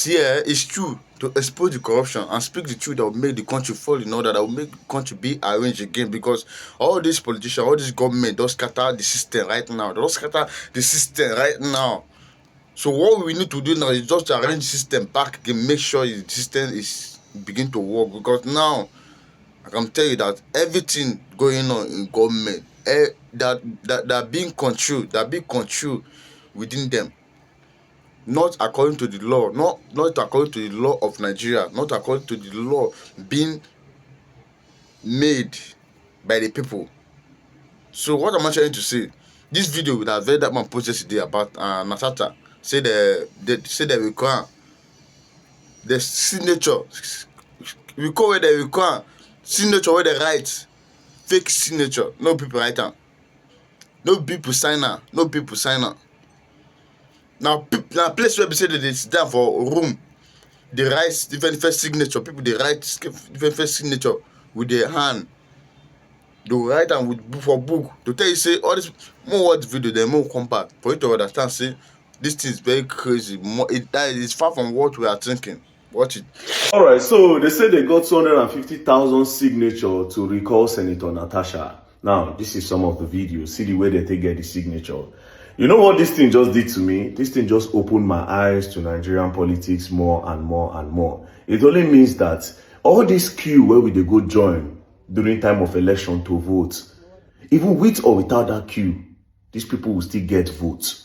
see, it's true to expose the corruption and speak the truth that will make the country fall in order, that will make the country be arranged again. Because all these politicians, all this government, don't scatter the system right now. They don't scatter the system right now. So what we need to do now is just to arrange the system back again, make sure the system is begin to work. Because now I can tell you that everything going on in government, that being controlled within them, not according to the law, not according to the law of Nigeria, not according to the law being made by the people. So what am I trying to say? This video that that man posted today about Natasha say they require the signature, we call where they require signature where they write fake signature, no people write am, no people sign am, no people sign am. Now place where they say that it's down for room, they write different first signature, people they write different first signature with their hand. They write am with for book to tell you say all this more watch video, then more come back for you to understand. Say this thing is very crazy. That is far from what we are thinking. Watch it. All right, so they say they got 250,000 signature to recall Senator Natasha. Now, this is some of the videos. See the way they take get the signature. You know what this thing just did to me? This thing just opened my eyes to Nigerian politics more and more and more. It only means that all this queue where we they go join during time of election to vote, even with or without that queue, these people will still get votes.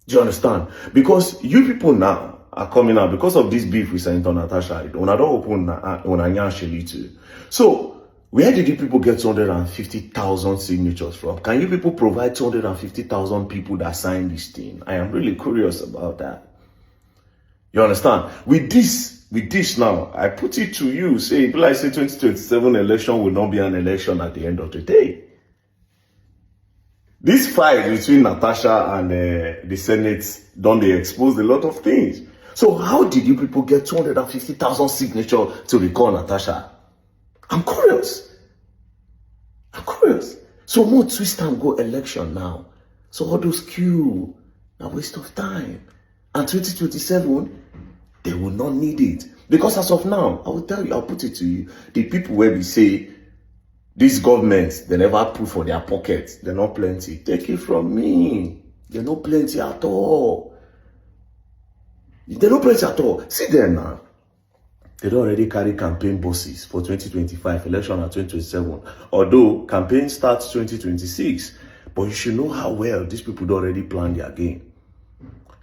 Do you understand? Because you people now are coming out because of this beef with Senator Natasha. When I don't open on too. So where did you people get 250,000 signatures from? Can you people provide 250,000 people that signed this thing? I am really curious about that. You understand? With this now, I put it to you. Say, people like say 2027 election will not be an election at the end of the day. This fight between Natasha and the Senate, don't they expose a lot of things? So how did you people get 250,000 signatures to recall Natasha? I'm curious. So more twist and go election now. So all those queue, a waste of time. And 2027, they will not need it. Because as of now, I will tell you, I'll put it to you, the people where we say, these governments, they never put for their pockets, they're not plenty. Take it from me. They're not plenty at all. They're not plenty at all. See them now. They don't already carry campaign buses for 2025, election at 2027. Although campaign starts 2026. But you should know how well these people don't already plan their game.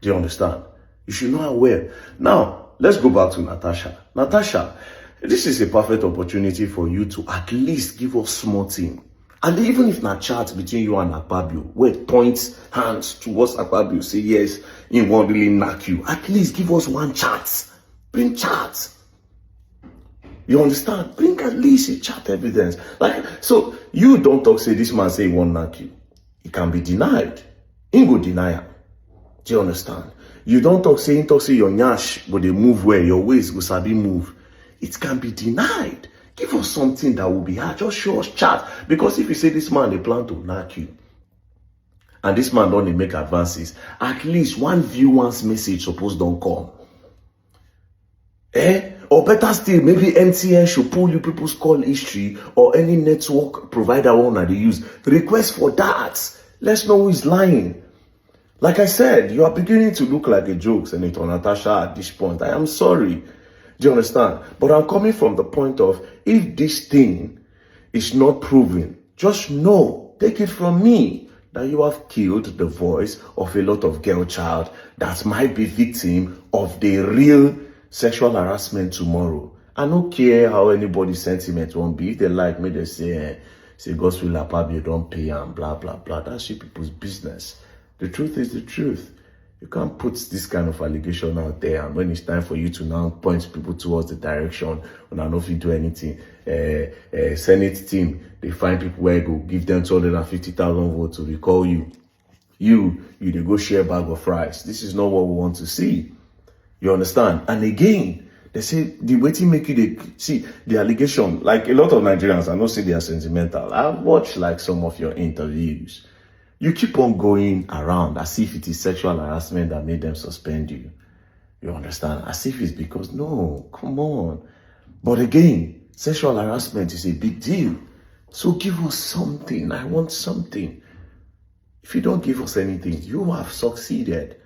Do you understand? You should know how well. Now, let's go back to Natasha. Natasha, this is a perfect opportunity for you to at least give us small thing. And even if not chat between you and Akpabio, where it points hands towards Akpabio, say yes, he won't really knock you. At least give us one chat. Bring chat. You understand? Bring at least a chat evidence. Like, so you don't talk, say this man say he won't knock you. It can be denied. He go deny it. Do you understand? You don't talk, say your nyash, but they move where your ways go sabi move. It can be denied. Give us something that will be hard. Just show us chat. Because if you say this man, they plan to knock you, and this man don't make advances, at least one view, one's message suppose don't come. Or better still, maybe MTN should pull you people's call history or any network provider one that they use. Request for that. Let's know who is lying. Like I said, you are beginning to look like a joke, Senator Natasha, at this point. I am sorry. Do you understand? But I'm coming from the point of, if this thing is not proven, just know, take it from me, that you have killed the voice of a lot of girl child that might be victim of the real sexual harassment tomorrow. I don't care how anybody's sentiment won't be. If they like me, they say Gospel Akpabio don't pay and blah, blah, blah. That's you people's business. The truth is the truth. You can't put this kind of allegation out there, and when it's time for you to now point people towards the direction, when I know if you do anything, Senate team, they find people where go give them 250,000 votes to recall you. You go share a bag of rice. This is not what we want to see. You understand? And again, they say the waiting make you see the allegation. Like a lot of Nigerians, I don't say they are sentimental. I've watched like some of your interviews. You keep on going around as if it is sexual harassment that made them suspend you. You understand? As if it's because, no, come on. But again, sexual harassment is a big deal. So give us something. I want something. If you don't give us anything, you have succeeded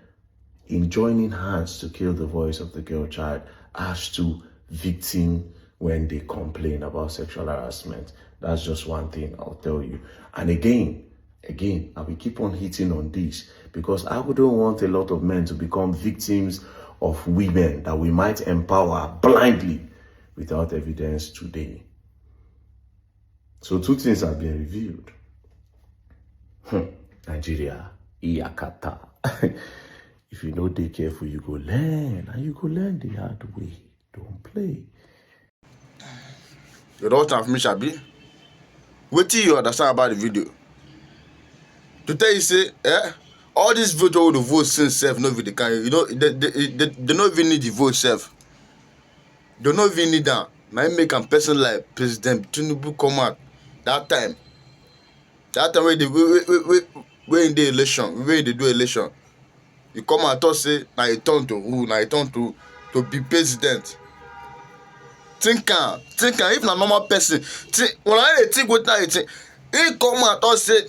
in joining hands to kill the voice of the girl child as to victim when they complain about sexual harassment. That's just one thing I'll tell you. And again, I will keep on hitting on this because I wouldn't want a lot of men to become victims of women that we might empower blindly without evidence today. So 2 things have been revealed. Nigeria, Iyakata. If you don't take careful, you go learn, and you go learn the hard way. Don't play. You don't have me, Shabi. Wait till you understand about the video. To tell you, say, all these voters who vote since self, no video can, you know, they don't even need the vote self. They don't even need that. Now make a person like President Tinubu come out that time. That time when they in the election, when they do election, you come out and say, now you turn to rule, now you turn to be president. Think if na normal person, when I think what I think, he come out and say,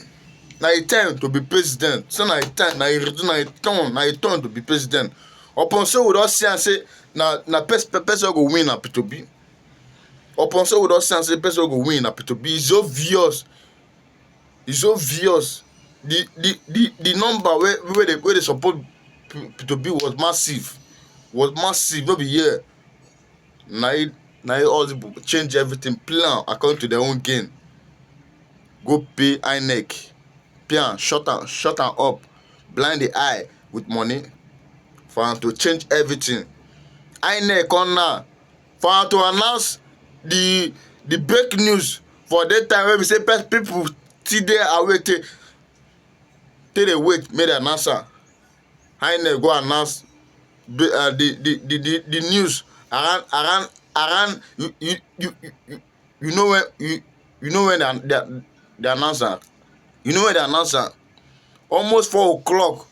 now you turn to be president. So now you turn to be president. Upon so we don't see and say, na person go win na P2B. Upon so we don't see and say, person go win na P2B. It's obvious. The number where they support P2B was massive. No be here. Now all the people change everything, plan according to their own gain. Go pay INEC, plan, shut am up, blind the eye with money for them to change everything. INEC on now for them to announce the break news for that time where we say people till they are waiting, till they wait, make the announcer. INEC go announce the news around you know when the announcer, almost 4 o'clock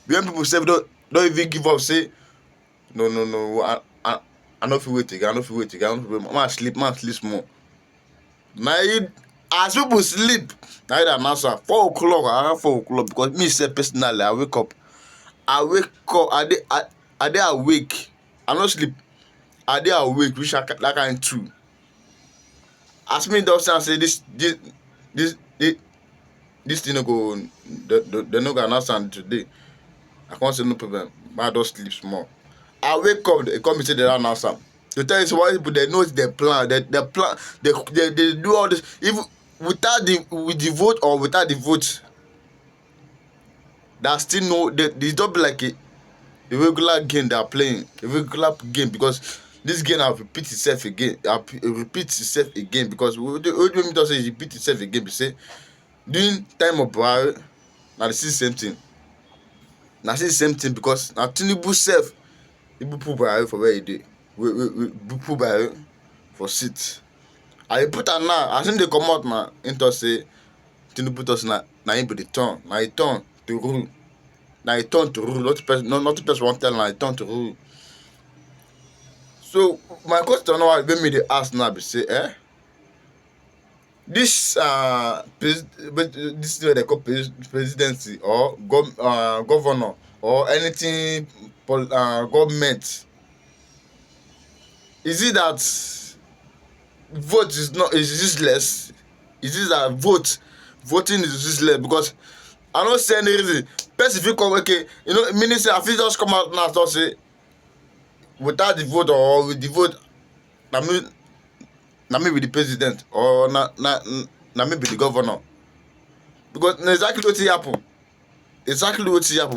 when people say don't even give up, say no, I no fit wait again, man sleep small. Now as people sleep, now the announcer 4 o'clock, around 4 o'clock, because me say personally I wake up, I dey awake, I no sleep. I dey awake reach that kind 2. As me don say this thing no go, they no go announce am today. I can't say no problem. I just sleep small. I wake up, they come and say they don't announce am. To tell you so why people they know their plan. They do all this even with the vote or without the vote. That still no, they don't be like a regular game they are playing, a regular game, because this game will repeat itself again. Because what do you mean to say repeat itself again? We say during time of Buhari, now this is the same thing. Because now Tinubu self, he put Buhari for where he did. We put Buhari for seat. I put her now. I think they come out now into say Tinubu does now him be the turn. Now he turn to rule. Not the person want tell now he turn to rule. So my question now when me they ask now be say, this this is what they call presidency or governor or anything government. Is it that vote is useless? Is it that voting is useless? Because I don't see any reason. Person if you come minister I feel just come out now and say without the vote or with the vote, na me be the president or na me be the governor. Because exactly what happen.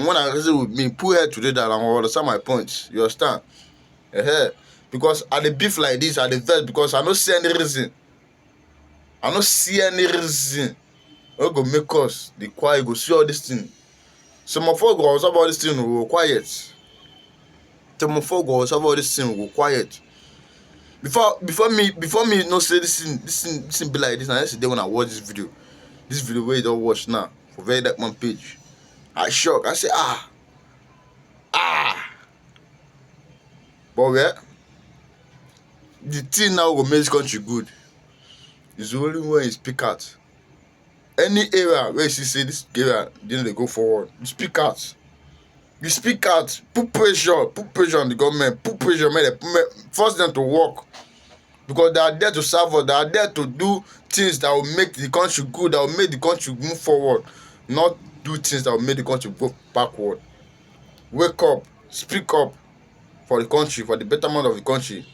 When I say with me, put head together and understand my points. You understand? Because I dey beef like this, I dey vex because I no see any reason. What go make us the quiet, go see all this thing. Some of us go observe all this thing, we go quiet. Before me no say this thing be like this. And yesterday when I watch this video where you don't watch now for Very Dark Man page, I shock. I say But well, the thing now will make this country good is only when you speak out. Any area where you see say this area they go forward, you speak out. You speak out, put pressure on the government, put pressure, force them to work. Because they are there to serve us, they are there to do things that will make the country good, that will make the country move forward, not do things that will make the country go backward. Wake up, speak up for the country, for the betterment of the country.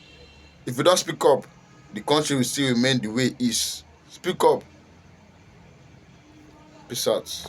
If you don't speak up, the country will still remain the way it is. Speak up. Peace out.